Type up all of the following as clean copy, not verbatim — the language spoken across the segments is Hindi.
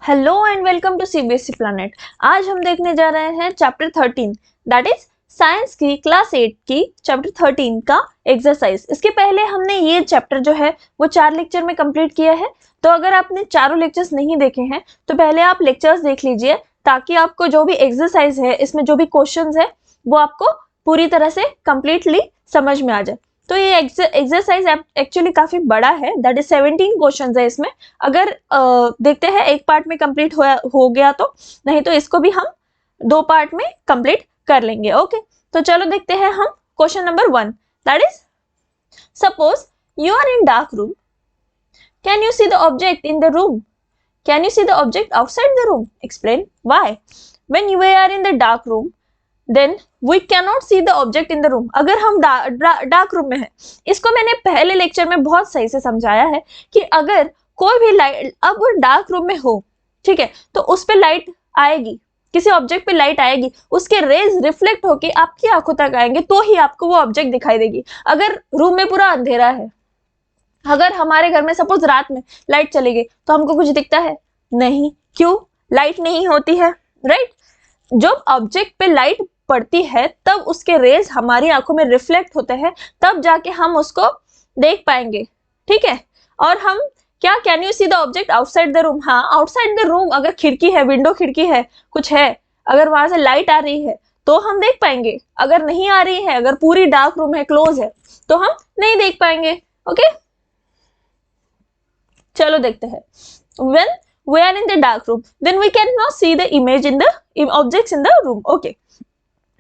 Hello and welcome to CBSE Planet. आज हम देखने जा रहे हैं चैप्टर 13 दैट इज साइंस की क्लास 8 की चैप्टर 13 का एक्सरसाइज। इसके पहले हमने ये चैप्टर जो है वो 4 लेक्चर में कंप्लीट किया है। तो अगर आपने चारों लेक्चर्स नहीं देखे हैं तो पहले आप लेक्चर्स देख लीजिए ताकि आपको जो भी एक्सरसाइज है, इसमें जो भी क्वेश्चंस है वो आपको पूरी तरह से कंप्लीटली समझ में आ जाए। तो ये एक्सरसाइज एक्चुअली काफी बड़ा है, दैट इज 17 क्वेश्चंस है इसमें। अगर देखते हैं एक पार्ट में कंप्लीट हो गया तो, नहीं तो इसको भी हम 2 पार्ट में कंप्लीट कर लेंगे। ओके, तो चलो देखते हैं हम question number 1 that is suppose you are in dark room, can you see the object in the room, can you see the object outside the room, explain why. When you are in the dark room then we cannot see the object in the room। अगर हम डार्क रूम में है, इसको मैंने पहले लेक्चर में बहुत सही से समझाया है कि अगर कोई भी लाइट अब डार्क रूम में हो, ठीक है, तो उस पे लाइट आएगी, किसी ऑब्जेक्ट पे लाइट आएगी, उसके रेज रिफ्लेक्ट होके आपकी आंखों तक आएंगे तो ही आपको वो ऑब्जेक्ट दिखाई देगी। अगर रूम में पूरा अंधेरा है, अगर हमारे घर में सपोज रात में लाइट चली गई तो हमको कुछ दिखता है नहीं, क्यों? लाइट नहीं होती है, राइट। जब ऑब्जेक्ट पे लाइट पड़ती है तब उसके रेज हमारी आंखों में रिफ्लेक्ट होते हैं, तब जाके हम उसको देख पाएंगे, ठीक है। और हम क्या, can you see the object outside the room, हाँ आउटसाइड द रूम, अगर खिड़की है, विंडो खिड़की है, कुछ है, अगर वहां से लाइट आ रही है तो हम देख पाएंगे। अगर नहीं आ रही है, अगर पूरी डार्क रूम है, क्लोज है, तो हम नहीं देख पाएंगे। ओके, चलो देखते हैं। When we are in the dark room, then we cannot see the image in the objects in the room. Okay,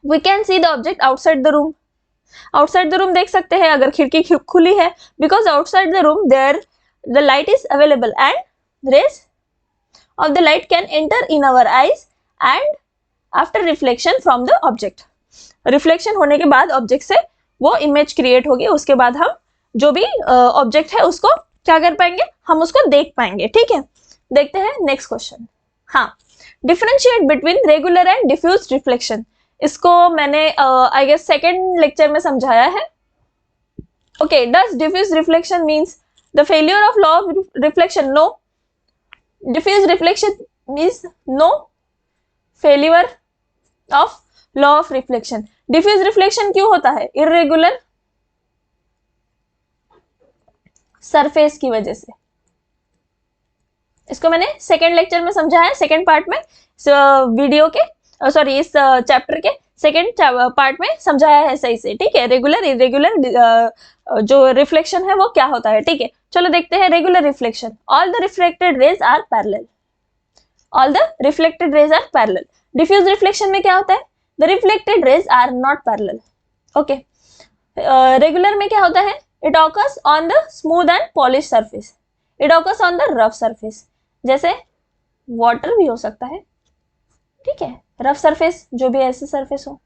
we can see the object outside the room. Outside the room देख सकते हैं अगर खिड़की खुली है, because outside the room there the light is available and rays of the light can enter in our eyes and after reflection from the object. Reflection होने के बाद ऑब्जेक्ट से वो इमेज क्रिएट होगी, उसके बाद हम जो भी ऑब्जेक्ट है उसको क्या कर पाएंगे, हम उसको देख पाएंगे, ठीक है। देखते हैं नेक्स्ट क्वेश्चन। हाँ, differentiate between regular and diffuse reflection. इसको मैंने आई गेस सेकेंड लेक्चर में समझाया है। Okay, does diffuse reflection means the failure of law of reflection? No, diffuse reflection means no failure of law of reflection. Diffuse reflection क्यों होता है? इरेगुलर सरफेस की वजह से। इसको मैंने सेकेंड लेक्चर में समझाया, सेकेंड पार्ट में वीडियो के इस चैप्टर के सेकेंड पार्ट में समझाया है सही से, ठीक है। रेगुलर इरेगुलर जो रिफ्लेक्शन है वो क्या होता है, ठीक है। चलो देखते हैं regular reflection. All the reflected rays are parallel, all the reflected rays are parallel. Diffuse reflection में क्या होता है? The reflected rays are not parallel. Okay, regular में क्या होता है? It occurs on the smooth and polished surface. It occurs on the rough surface. जैसे वाटर भी हो सकता है, ठीक है। रफ सरफेस जो भी ऐसे सरफेस हो,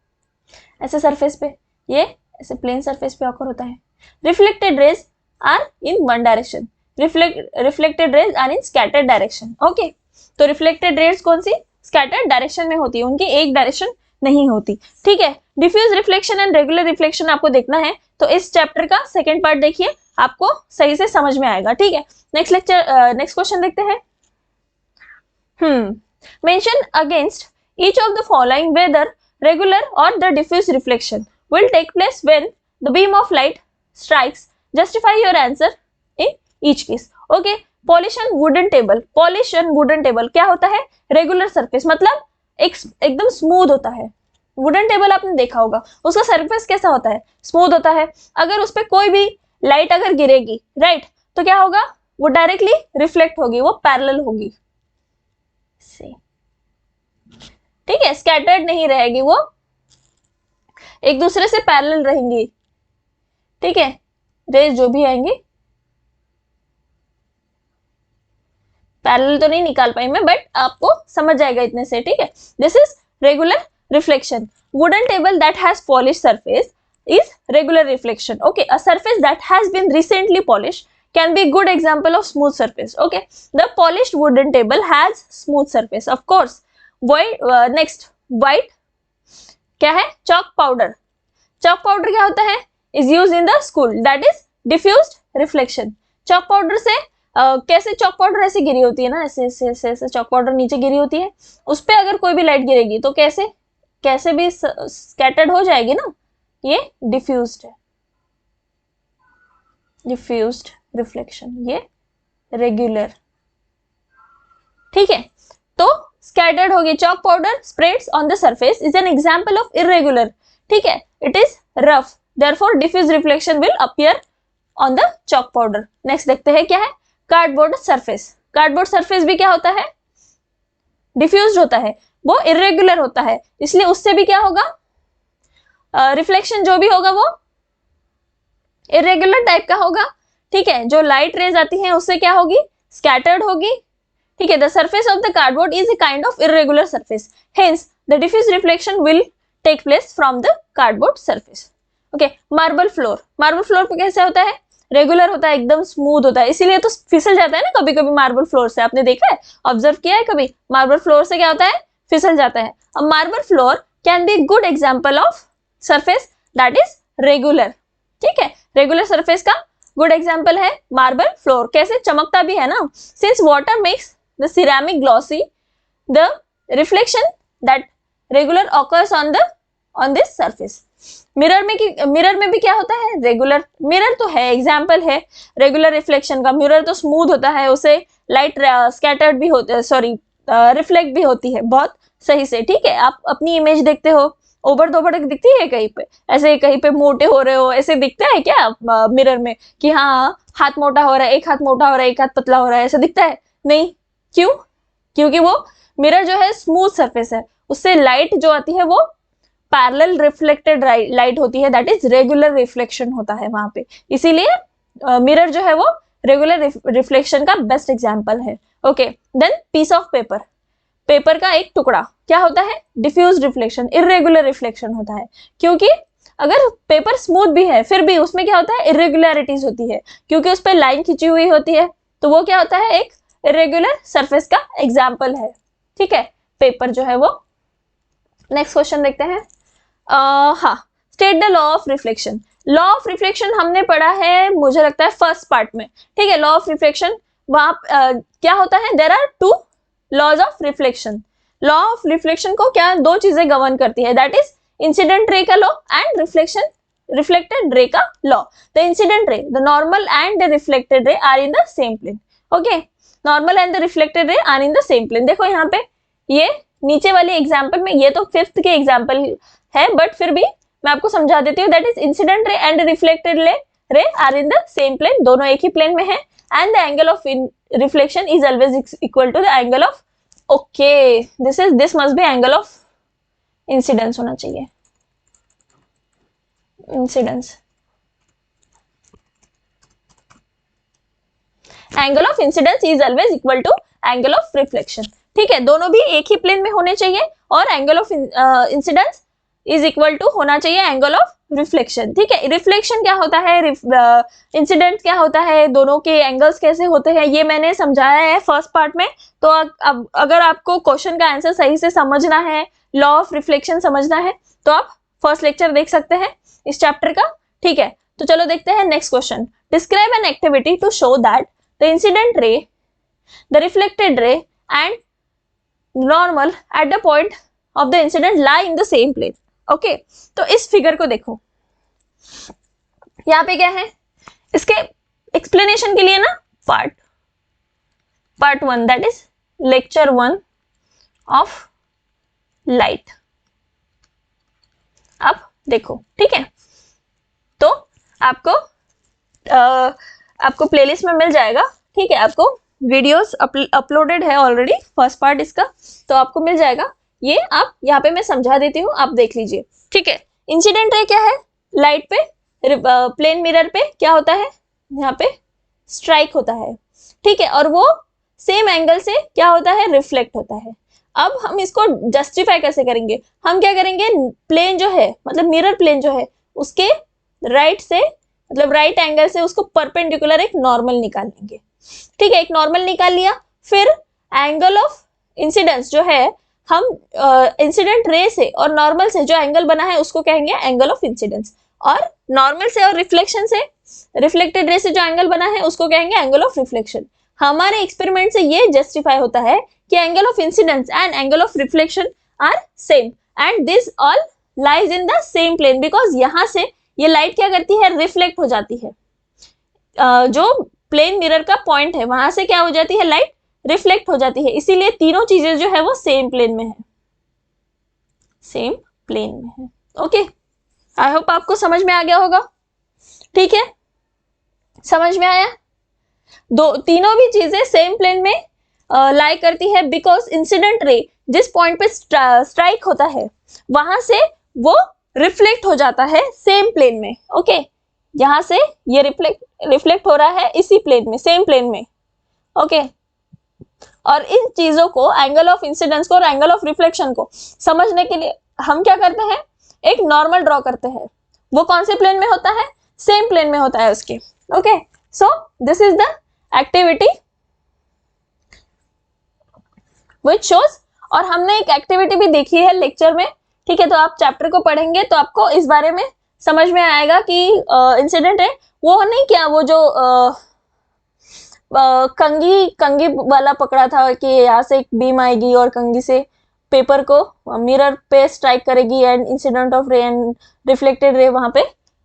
ऐसे सरफेस पे, ये ऐसे प्लेन सरफेस पे ऑकर होता है। Reflected rays are in one direction, reflected rays are in scattered direction. Okay, तो रिफ्लेक्टेड रेज कौन सी? स्कैटर्ड डायरेक्शन में होती है, उनकी एक डायरेक्शन नहीं होती, ठीक है। Diffuse reflection and regular reflection आपको देखना है तो इस चैप्टर का सेकेंड पार्ट देखिए, आपको सही से समझ में आएगा, ठीक है। नेक्स्ट क्वेश्चन देखते हैं। Mention against each of the following whether regular और the diffuse reflection will take place when the beam of light strikes, justify your answer in each case. Okay, polish and wooden table. Polish and wooden table क्या होता है? रेगुलर सरफेस, मतलब एकदम स्मूथ होता है। वुडन टेबल आपने देखा होगा, उसका सरफेस कैसा होता है? स्मूथ होता है। अगर उस पर कोई भी लाइट अगर गिरेगी, राइट, तो क्या होगा? वो डायरेक्टली रिफ्लेक्ट होगी, वो पैरेलल होगी, ठीक है। स्कैटर्ड नहीं रहेगी, वो एक दूसरे से पैरेलल रहेंगी, ठीक है। रेज जो भी आएंगी, पैरेलल तो नहीं निकाल पाई मैं, बट आपको समझ जाएगा इतने से, ठीक है। This is regular reflection. Wooden table that has polished surface is regular reflection. Okay, a surface that has been recently polished can be good example of smooth surface. Okay, the polished wooden table has smooth surface, of course. Next, white क्या है? chalk powder. chalk powder क्या होता है? is used in the school, that is diffused reflection. chalk powder से कैसे चॉक पाउडर ऐसे गिरी होती है ना, ऐसे ऐसे ऐसे ऐसे चॉक पाउडर नीचे गिरी होती है, उस पर अगर कोई भी लाइट गिरेगी तो कैसे कैसे भी स्कैटर्ड हो जाएगी ना, ये डिफ्यूज्ड है, डिफ्यूज्ड रिफ्लेक्शन, ये रेगुलर। ठीक है, तो स्कैटर्ड होगी, chalk powder spreads on the surface is an example of irregular. ठीक है, it is rough, therefore diffuse reflection will appear on the chalk powder. Next देखते हैं क्या है, कार्डबोर्ड सरफेस। कार्डबोर्ड सरफेस भी क्या होता है, डिफ्यूज्ड होता है, वो इरेगुलर होता है, इसलिए उससे भी क्या होगा, रिफ्लेक्शन जो भी होगा वो इरेगुलर टाइप का होगा। ठीक है, जो लाइट रेज आती है उससे क्या होगी, स्कैटर्ड होगी। ठीक है, the surface of the cardboard is a kind of irregular surface, hence the diffuse reflection will take place from the cardboard surface. Okay, marble floor, marble floor पे कैसे होता है, रेगुलर होता है, एकदम स्मूथ होता है, इसीलिए तो फिसल जाता है ना कभी कभी मार्बल फ्लोर से, आपने देखा है, ऑब्जर्व किया है कभी, मार्बल फ्लोर से क्या होता है, फिसल जाता है। अब marble floor can be good example of surface that is regular. ठीक है, रेगुलर सरफेस का गुड एग्जांपल है मार्बल फ्लोर, कैसे चमकता भी है ना, since water makes the ceramic glossy, the reflection that regular occurs on this surface. Mirror में भी क्या होता है, रेगुलर, मिरर तो है एग्जाम्पल है रेगुलर रिफ्लेक्शन का, मिरर तो स्मूथ होता है, उसे लाइट स्कैटर्ड भी होती है, सॉरी रिफ्लेक्ट भी होती है बहुत सही से। ठीक है, आप अपनी इमेज देखते हो, ओबर दोबर दिखती है कहीं पे, ऐसे कहीं पे मोटे हो रहे हो, ऐसे दिखता है क्या मिरर में कि हाँ हाथ मोटा हो रहा है, एक हाथ मोटा हो रहा है, एक हाथ पतला हो रहा है, ऐसा दिखता है नहीं, क्यों, क्योंकि वो मिरर जो है स्मूथ सरफेस है, उससे लाइट जो आती है वो पैरेलल रिफ्लेक्टेड लाइट होती है, दैट इज रेगुलर रिफ्लेक्शन होता है वहां पे, इसीलिए मिरर जो है वो रेगुलर रिफ्लेक्शन का बेस्ट एग्जांपल है। Okay, then piece of paper, paper का एक टुकड़ा क्या होता है, डिफ्यूज रिफ्लेक्शन, इरेगुलर रिफ्लेक्शन होता है, क्योंकि अगर पेपर स्मूथ भी है फिर भी उसमें क्या होता है, इरेगुलरिटीज होती है, क्योंकि उस पर लाइन खिंची हुई होती है, तो वो क्या होता है, एक इरेगुलर सरफेस का एग्जाम्पल है। ठीक है, पेपर जो है वो। नेक्स्ट क्वेश्चन देखते हैं, हाँ, state the law of reflection. Law of reflection हमने पढ़ा है मुझे लगता है फर्स्ट पार्ट में। ठीक है, लॉ ऑफ रिफ्लेक्शन वहां क्या होता है, there are two laws of reflection. Law of reflection को क्या दो चीजें गवर्न करती है, दैट इज इंसिडेंट रे का लॉ एंड रिफ्लेक्टेड रे का law. The incident ray, the normal and the reflected ray are in the same plane. Okay, normal and the reflected ray are in the same plane. देखो यहाँ पे ये नीचे वाले एग्जाम्पल में, ये तो फिफ्थ के एग्जाम्पल है, बट फिर भी मैं आपको समझा देती हूँ, that is incident ray and reflected ray are in the same plane, दोनों एक ही प्लेन में है, and the angle of reflection is always equal to the angle of, okay, this must be angle of incidence होना चाहिए, incidence, angle of incidence is always equal to angle of reflection. ठीक है, दोनों भी एक ही प्लेन में होने चाहिए, और angle of incidence is equal to होना चाहिए एंगल ऑफ रिफ्लेक्शन। ठीक है, रिफ्लेक्शन क्या होता है, इंसिडेंट क्या होता है, दोनों के एंगल्स कैसे होते हैं, ये मैंने समझाया है फर्स्ट पार्ट में। तो अब अगर आपको क्वेश्चन का आंसर सही से समझना है, लॉ ऑफ रिफ्लेक्शन समझना है, तो आप फर्स्ट लेक्चर देख सकते हैं इस चैप्टर का। ठीक है, तो चलो देखते हैं next question. Describe an activity to show that the incident ray, the reflected ray and normal at the point of the incident lie in the same plane. Okay, तो इस फिगर को देखो, यहाँ पे क्या है, इसके एक्सप्लेनेशन के लिए ना part 1 that is lecture 1 of light, आप देखो। ठीक है, तो आपको प्लेलिस्ट में मिल जाएगा। ठीक है, आपको वीडियोस अपलोडेड है ऑलरेडी, फर्स्ट पार्ट इसका, तो आपको मिल जाएगा। ये आप यहाँ पे मैं समझा देती हूँ, आप देख लीजिए। ठीक है, इंसिडेंट रे क्या है, लाइट पे प्लेन मिरर पे क्या होता है, यहाँ पे स्ट्राइक होता है। ठीक है, और वो सेम एंगल से क्या होता है, रिफ्लेक्ट होता है। अब हम इसको जस्टिफाई कैसे करेंगे, हम क्या करेंगे, प्लेन जो है, मतलब मिरर प्लेन जो है, उसके राइट से, मतलब राइट एंगल से उसको परपेंडिकुलर एक नॉर्मल निकाल लेंगे। ठीक है, एक नॉर्मल निकाल लिया, फिर एंगल ऑफ इंसिडेंस जो है, हम इंसिडेंट रे से और नॉर्मल से जो एंगल बना है उसको कहेंगे एंगल ऑफ इंसिडेंस, और नॉर्मल से और रिफ्लेक्शन से, रिफ्लेक्टेड रे से जो एंगल बना है उसको कहेंगे एंगल ऑफ रिफ्लेक्शन। हमारे एक्सपेरिमेंट से ये जस्टिफाई होता है कि angle of incidence and angle of reflection are same and this all lies in the same plane, because यहाँ से ये लाइट क्या करती है, रिफ्लेक्ट हो जाती है। जो प्लेन मिरर का पॉइंट है वहां से क्या हो जाती है, लाइट रिफ्लेक्ट हो जाती है, इसीलिए तीनों चीजें जो है वो सेम प्लेन में है, सेम प्लेन में है। ओके, आई होप आपको समझ में आ गया होगा। ठीक है, समझ में आया? तीनों भी चीजें सेम प्लेन में लाई करती है, बिकॉज इंसिडेंट रे जिस पॉइंट पे स्ट्राइक होता है वहां से वो रिफ्लेक्ट हो जाता है सेम प्लेन में। ओके, यहां से ये रिफ्लेक्ट हो रहा है इसी प्लेन में, सेम प्लेन में। ओके, और इन चीजों को, एंगल ऑफ इंसिडेंस को और एंगल ऑफ रिफ्लेक्शन को समझने के लिए हम क्या करते हैं, एक नॉर्मल ड्रॉ करते हैं। वो कौन से प्लेन में होता है, सेम प्लेन में होता है उसके। Okay, so this is the activity which shows, और हमने एक एक्टिविटी भी देखी है लेक्चर में। ठीक है, तो आप चैप्टर को पढ़ेंगे तो आपको इस बारे में समझ में आएगा कि इंसिडेंट है वो नहीं क्या, वो जो कंगी वाला पकड़ा था कि यहाँ से एक बीम आएगी और कंगी से पेपर को मिरर पे स्ट्राइक करेगी एंड इंसिडेंट ऑफ रे एंड रिफ्लेक्टेड रे वहां पे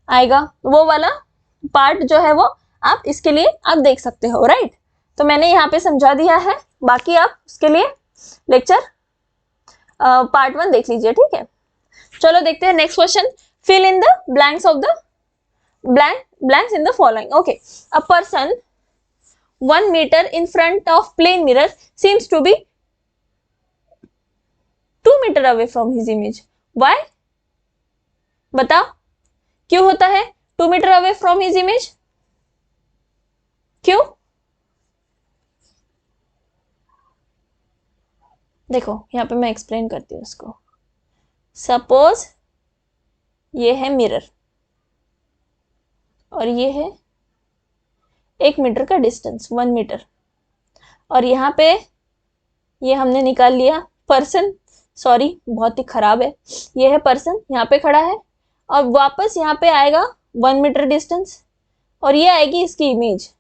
आएगा, वो वाला पार्ट जो है वो आप इसके लिए आप देख सकते हो, राइट। तो मैंने यहाँ पे समझा दिया है, बाकी आप उसके लिए लेक्चर पार्ट 1 देख लीजिए। ठीक है, चलो देखते हैं next question. Fill in the blanks of the blanks in the following. Okay, a person 1 meter in front of plane mirror seems to be 2 meter away from his image. Why? बताओ क्यों होता है 2 meter away from his image? क्यों? देखो यहाँ पे मैं एक्सप्लेन करती हूँ उसको। सपोज ये है मिरर और ये है 1 मीटर का डिस्टेंस, 1 मीटर, और यहाँ पे ये हमने निकाल लिया पर्सन, सॉरी बहुत ही खराब है, ये है पर्सन यहाँ पे खड़ा है और वापस यहाँ पे आएगा 1 मीटर डिस्टेंस और ये आएगी इसकी इमेज,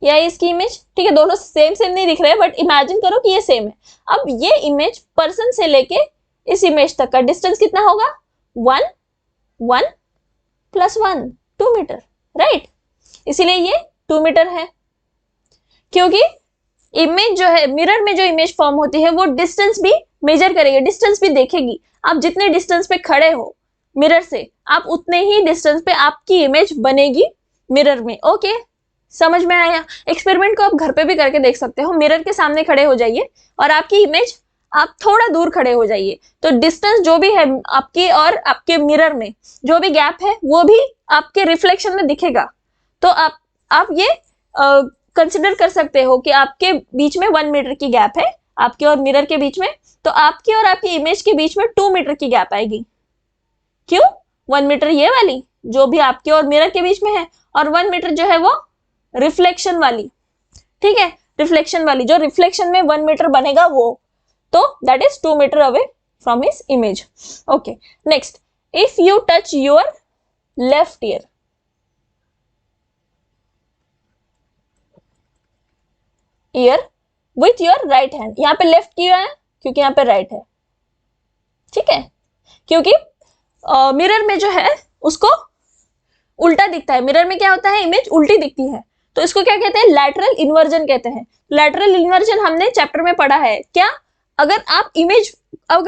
ये आई इसकी इमेज। ठीक है, दोनों सेम नहीं दिख रहे हैं बट इमेजिन करो कि ये सेम है। अब ये इमेज पर्सन से लेके इस इमेज तक का डिस्टेंस कितना होगा, 1 1 + 1 2 मीटर, राइट। इसीलिए ये 2 मीटर है, क्योंकि इमेज जो है मिरर में जो इमेज फॉर्म होती है वो डिस्टेंस भी मेजर करेगी, डिस्टेंस भी देखेगी। आप जितने डिस्टेंस पे खड़े हो मिरर से, आप उतने ही डिस्टेंस पे आपकी इमेज बनेगी मिरर में। ओके, समझ में आया? एक्सपेरिमेंट को आप घर पे भी करके देख सकते हो। मिरर के सामने खड़े हो जाइए और आपकी इमेज आप थोड़ा दूर खड़े हो जाइए, तो डिस्टेंस जो भी है आपकी और आपके मिरर में जो भी गैप है वो भी आपके रिफ्लेक्शन में दिखेगा। तो आप ये कंसिडर कर सकते हो कि आपके बीच में 1 मीटर की गैप है, आपके और मिरर के बीच में, तो आपकी और आपकी इमेज के बीच में 2 मीटर की गैप आएगी। क्यों? 1 मीटर ये वाली जो भी आपके और मिरर के बीच में है, और 1 मीटर जो है वो रिफ्लेक्शन वाली। ठीक है, रिफ्लेक्शन वाली, जो रिफ्लेक्शन में 1 मीटर बनेगा वो, तो that is 2 metre away from his image. Okay, next, if you touch your left ear with your right hand, यहाँ पे लेफ्ट क्यों है, क्योंकि यहाँ पे राइट है। ठीक है, क्योंकि मिरर में जो है उसको उल्टा दिखता है, मिरर में क्या होता है, इमेज उल्टी दिखती है, तो इसको क्या कहते हैं, लैटरल इन्वर्जन कहते हैं। लैटरल इन्वर्जन हमने चैप्टर में पढ़ा है। क्या? अगर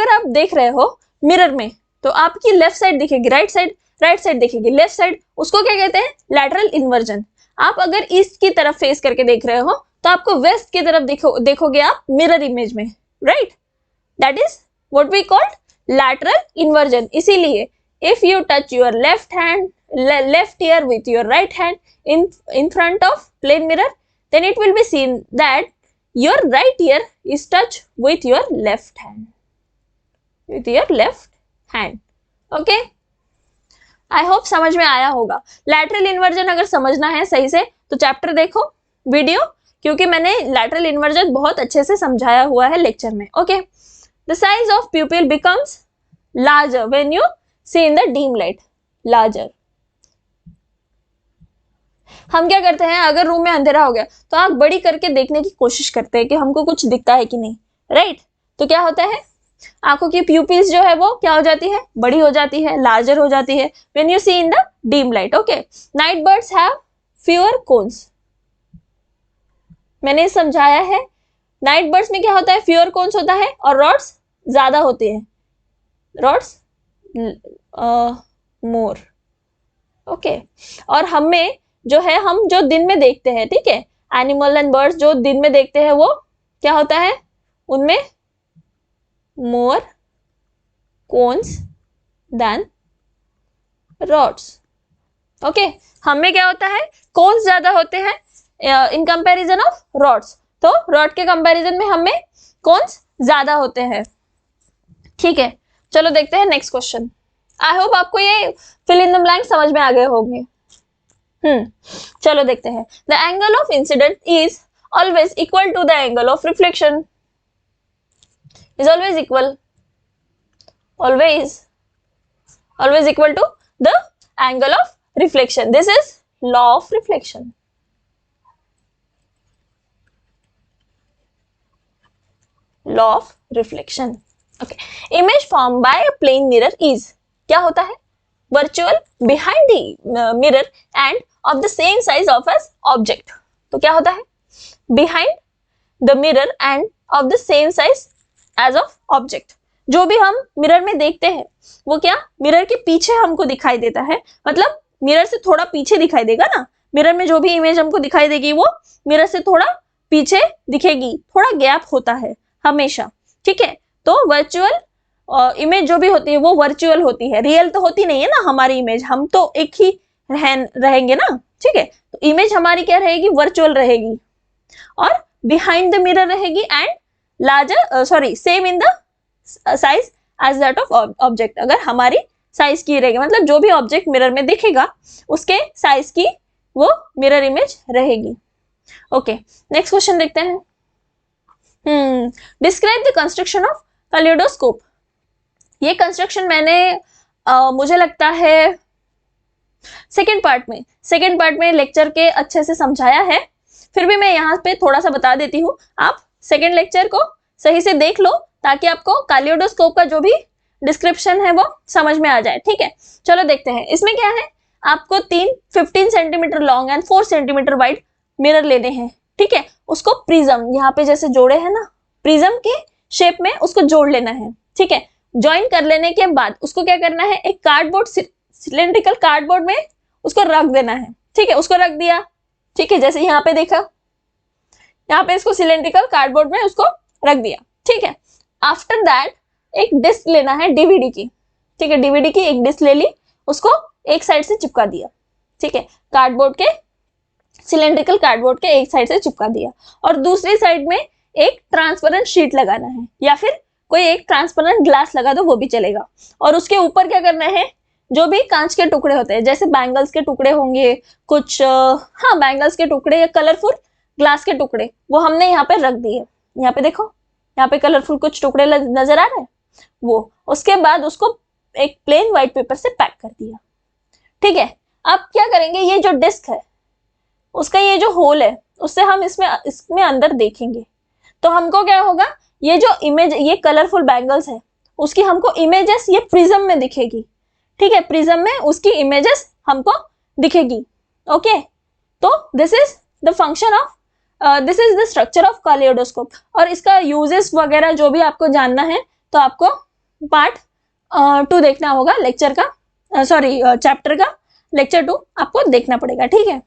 आप देख रहे हो मिरर में तो आपकी लेफ्ट साइड दिखेगी, राइट साइड दिखेगी, लेफ्ट साइड, उसको क्या कहते हैं, लैटरल इन्वर्जन। आप अगर ईस्ट की तरफ फेस करके देख रहे हो तो आपको वेस्ट की तरफ देखोगे आप मिरर इमेज में, right. That is what we called lateral inversion. इसीलिए if you touch your left ear with your right hand in front of plane mirror, then it will be seen that your right ear is touched with your left hand, okay? I hope समझ में आया होगा। लैटरल इन्वर्जन अगर समझना है सही से तो चैप्टर देखो वीडियो, क्योंकि मैंने लैटरल इन्वर्जन बहुत अच्छे से समझाया हुआ है लेक्चर में। Okay, the size of pupil becomes larger when you see in the dim light, larger. हम क्या करते हैं, अगर रूम में अंधेरा हो गया तो आंख बड़ी करके देखने की कोशिश करते हैं कि हमको कुछ दिखता है कि नहीं, राइट। तो क्या होता है, आंखों की प्यूपिल्स जो है वो क्या हो जाती है, बड़ी हो जाती है, लार्जर हो जाती है when you see in the dim light. Okay, night birds have fewer cones, मैंने समझाया है। नाइट बर्ड्स में क्या होता है, फ्यूअर कोन्स होता है और रॉड्स ज्यादा होते हैं, रॉड्स मोर। ओके, और हमें जो है, हम जो दिन में देखते हैं, ठीक है, एनिमल एंड बर्ड्स जो दिन में देखते हैं वो क्या होता है, उनमें मोर कोन्स देन रॉड्स। ओके, हमें क्या होता है, कोन्स ज्यादा होते हैं इन कंपैरिजन ऑफ रॉड्स, तो रॉड के कंपैरिजन में हमें कोन्स ज्यादा होते हैं। ठीक है, चलो देखते हैं नेक्स्ट क्वेश्चन। आई होप आपको ये फिल इन द ब्लैंक समझ में आ गए होंगे। चलो देखते हैं। The angle of incidence is always equal to the angle of reflection, is always equal, always equal to the angle of reflection. This is law of reflection. Law of reflection. Okay, image formed by a plane mirror is, क्या होता है, virtual behind the mirror and of the same size of as object. तो क्या होता है, behind the mirror and of the same size as of object. जो भी हम मिरर में देखते हैं वो क्या, मिरर के पीछे हमको दिखाई देता है, मतलब मिरर से थोड़ा पीछे दिखाई देगा ना, मिरर में जो भी इमेज हमको दिखाई देगी वो मिरर से थोड़ा पीछे दिखेगी, थोड़ा गैप होता है हमेशा, ठीक है। तो वर्चुअल इमेज जो भी होती है वो वर्चुअल होती है, रियल तो होती नहीं है ना हमारी इमेज, हम तो एक ही रहेंगे ना, ठीक है। तो इमेज हमारी क्या रहेगी, वर्चुअल रहेगी और बिहाइंड द मिरर रहेगी and larger same in the size as that of object. अगर हमारी साइज की रहेगी, मतलब जो भी ऑब्जेक्ट मिरर में दिखेगा उसके साइज की वो मिरर इमेज रहेगी। ओके, नेक्स्ट क्वेश्चन देखते हैं। Describe the construction of kaleidoscope. ये कंस्ट्रक्शन मैंने मुझे लगता है सेकेंड पार्ट में लेक्चर के अच्छे से समझाया है, फिर भी मैं यहाँ पे थोड़ा सा बता देती हूँ, आप सेकेंड लेक्चर को सही से देख लो ताकि आपको कैलिडोस्कोप का जो भी डिस्क्रिप्शन है वो समझ में आ जाए, ठीक है। चलो देखते हैं, इसमें क्या है, आपको 15 centimetre long and 4 centimetre wide mirror लेने हैं, ठीक है। उसको प्रिज्म यहाँ पे जैसे जोड़े हैं ना, प्रिज्म के शेप में उसको जोड़ लेना है, ठीक है। ज्वाइन कर लेने के बाद उसको क्या करना है, एक कार्डबोर्ड, सिलेंड्रिकल कार्डबोर्ड में उसको रख देना है, ठीक है। उसको रख दिया, ठीक है, जैसे यहाँ पे देखा, यहाँ पे इसको सिलेंड्रिकल कार्डबोर्ड में उसको रख दिया, ठीक है। आफ्टर दैट एक डिस्क लेना है डीवीडी की, ठीक है, डीवीडी की एक डिस्क ले ली, उसको एक साइड से चिपका दिया, ठीक है, कार्डबोर्ड के, सिलेंड्रिकल कार्डबोर्ड के एक साइड से चिपका दिया, और दूसरी साइड में एक ट्रांसपेरेंट शीट लगाना है या फिर कोई एक ट्रांसपेरेंट ग्लास लगा दो वो भी चलेगा। और उसके ऊपर क्या करना है, जो भी कांच के टुकड़े होते हैं, जैसे बैंगल्स के टुकड़े होंगे कुछ, हाँ बैंगल्स के टुकड़े या कलरफुल ग्लास के टुकड़े, वो हमने यहाँ पे रख दिए। यहाँ पे देखो, यहाँ पे कलरफुल कुछ टुकड़े नजर आ रहे हैं, वो उसके बाद उसको एक प्लेन व्हाइट पेपर से पैक कर दिया, ठीक है। अब क्या करेंगे, ये जो डिस्क है उसका ये जो होल है उससे हम इसमें अंदर देखेंगे, तो हमको क्या होगा, ये जो इमेज, ये कलरफुल बैंगल्स है उसकी हमको इमेजेस ये प्रिज्म में दिखेगी, ठीक है, प्रिज्म में उसकी इमेजेस हमको दिखेगी। ओके, तो this is the function of, this is the structure of kaleidoscope. और इसका यूजेस वगैरह जो भी आपको जानना है तो आपको पार्ट 2 देखना होगा लेक्चर का, चैप्टर का लेक्चर 2 आपको देखना पड़ेगा, ठीक है।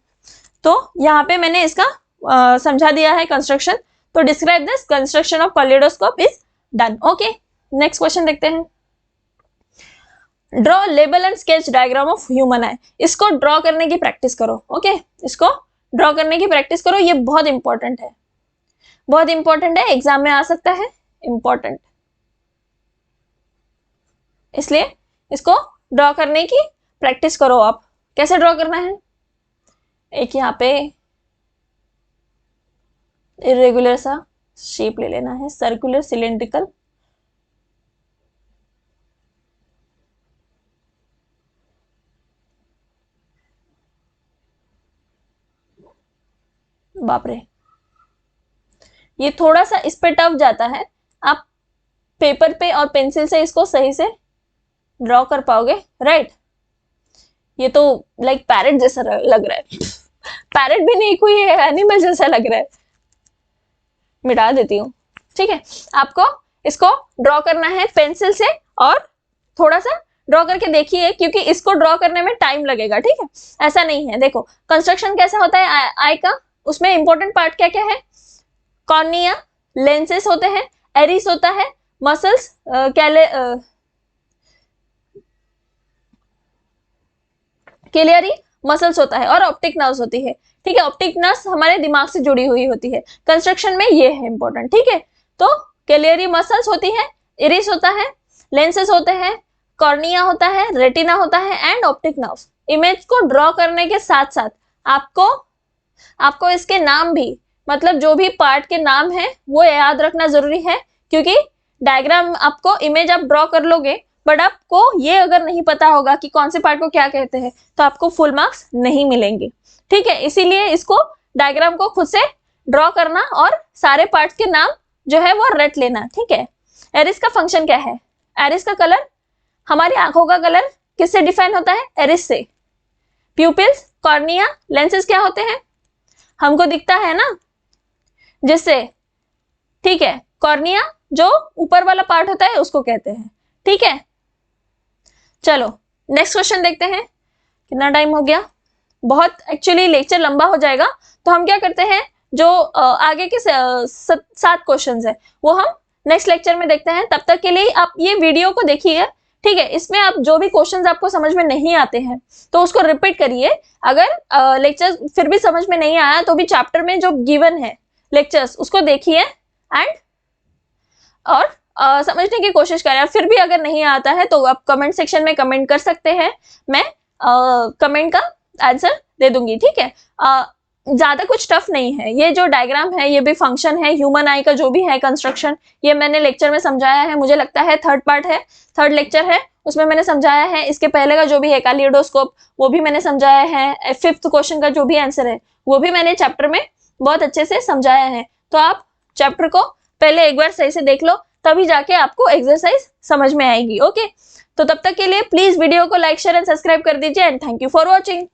तो यहाँ पे मैंने इसका समझा दिया है कंस्ट्रक्शन, तो describe this construction of kaleidoscope is done. Okay, next question देखते हैं। Draw label and sketch diagram of human आई। इसको ड्रॉ करने की प्रैक्टिस करो, ओके, इसको ड्रॉ करने की प्रैक्टिस करो, ये बहुत इंपॉर्टेंट है, बहुत इंपॉर्टेंट है, एग्जाम में आ सकता है, इंपॉर्टेंट, इसलिए इसको ड्रॉ करने की प्रैक्टिस करो। आप कैसे ड्रॉ करना है, एक यहाँ पे इरेगुलर सा शेप ले लेना है, सर्कुलर सिलेंड्रिकल, बाप रे, ये थोड़ा सा इस पे टफ जाता है, आप पेपर पे और पेंसिल से इसको सही से ड्रॉ कर पाओगे, राइट। ये तो लाइक पैरेट जैसा लग रहा है, पैरेट भी नहीं, कोई एनिमल जैसा लग रहा है। मिटा देती हूँ, ठीक है। आपको इसको ड्रॉ करना है पेंसिल से, और थोड़ा सा ड्रॉ करके देखिए, क्योंकि इसको ड्रॉ करने में टाइम लगेगा, ठीक है। ऐसा नहीं है, देखो कंस्ट्रक्शन कैसा होता है आई का, उसमें इंपॉर्टेंट पार्ट क्या क्या है, कॉर्निया, लेंसेस होते हैं, एरिस होता है, मसल्स, कैलियरी मसल्स होता है, और ऑप्टिक नर्व्स होती है, ठीक है। ऑप्टिक नर्व्स हमारे दिमाग से जुड़ी हुई होती है, कंस्ट्रक्शन में ये है इंपॉर्टेंट, ठीक है। तो कैलियरी मसल्स होती है, इरिस होता है, लेंसेस होते हैं, कॉर्निया होता है, रेटिना होता है, एंड ऑप्टिक नर्व्स। इमेज को ड्रॉ करने के साथ साथ आपको इसके नाम भी, मतलब जो भी पार्ट के नाम है वो याद रखना जरूरी है, क्योंकि डायग्राम आपको, इमेज आप ड्रॉ कर लोगे, बट आपको ये अगर नहीं पता होगा कि कौन से पार्ट को क्या कहते हैं, तो आपको फुल मार्क्स नहीं मिलेंगे, ठीक है। इसीलिए इसको डायग्राम को खुद से ड्रॉ करना और सारे पार्ट्स के नाम जो है वो रट लेना, ठीक है। एरिस का फंक्शन क्या है, एरिस का कलर, हमारी आंखों का कलर किससे डिफाइन होता है, एरिस से। प्यूपिल्स, कॉर्निया, लेंसेस क्या होते हैं, हमको दिखता है ना जिससे, ठीक है। कॉर्निया जो ऊपर वाला पार्ट होता है उसको कहते हैं, ठीक है। चलो नेक्स्ट क्वेश्चन देखते हैं, कितना टाइम हो गया, बहुत एक्चुअली लेक्चर लंबा हो जाएगा, तो हम क्या करते हैं, जो आगे के 7 क्वेश्चंस है वो हम नेक्स्ट लेक्चर में देखते हैं। तब तक के लिए आप ये वीडियो को देखिए, ठीक है। इसमें आप जो भी क्वेश्चंस आपको समझ में नहीं आते हैं तो उसको रिपीट करिए। अगर लेक्चर फिर भी समझ में नहीं आया तो भी चैप्टर में जो गिवन है लेक्चर्स उसको देखिए एंड और समझने की कोशिश करें। फिर भी अगर नहीं आता है तो आप कमेंट सेक्शन में कमेंट कर सकते हैं, मैं कमेंट का आंसर दे दूंगी, ठीक है। ज्यादा कुछ टफ नहीं है, ये जो डायग्राम है ये भी फंक्शन है, ह्यूमन आई का जो भी है कंस्ट्रक्शन, ये मैंने लेक्चर में समझाया है, मुझे लगता है थर्ड पार्ट है, थर्ड लेक्चर है, उसमें मैंने समझाया है। इसके पहले का जो भी है कालिडोस्कोप वो भी मैंने समझाया है, 5th क्वेश्चन का जो भी आंसर है वो भी मैंने चैप्टर में बहुत अच्छे से समझाया है। तो आप चैप्टर को पहले एक बार सही से देख लो, तभी जाके आपको एक्सरसाइज समझ में आएगी, ओके। तो तब तक के लिए प्लीज वीडियो को लाइक शेयर एंड सब्सक्राइब कर दीजिए, and thank you for watching.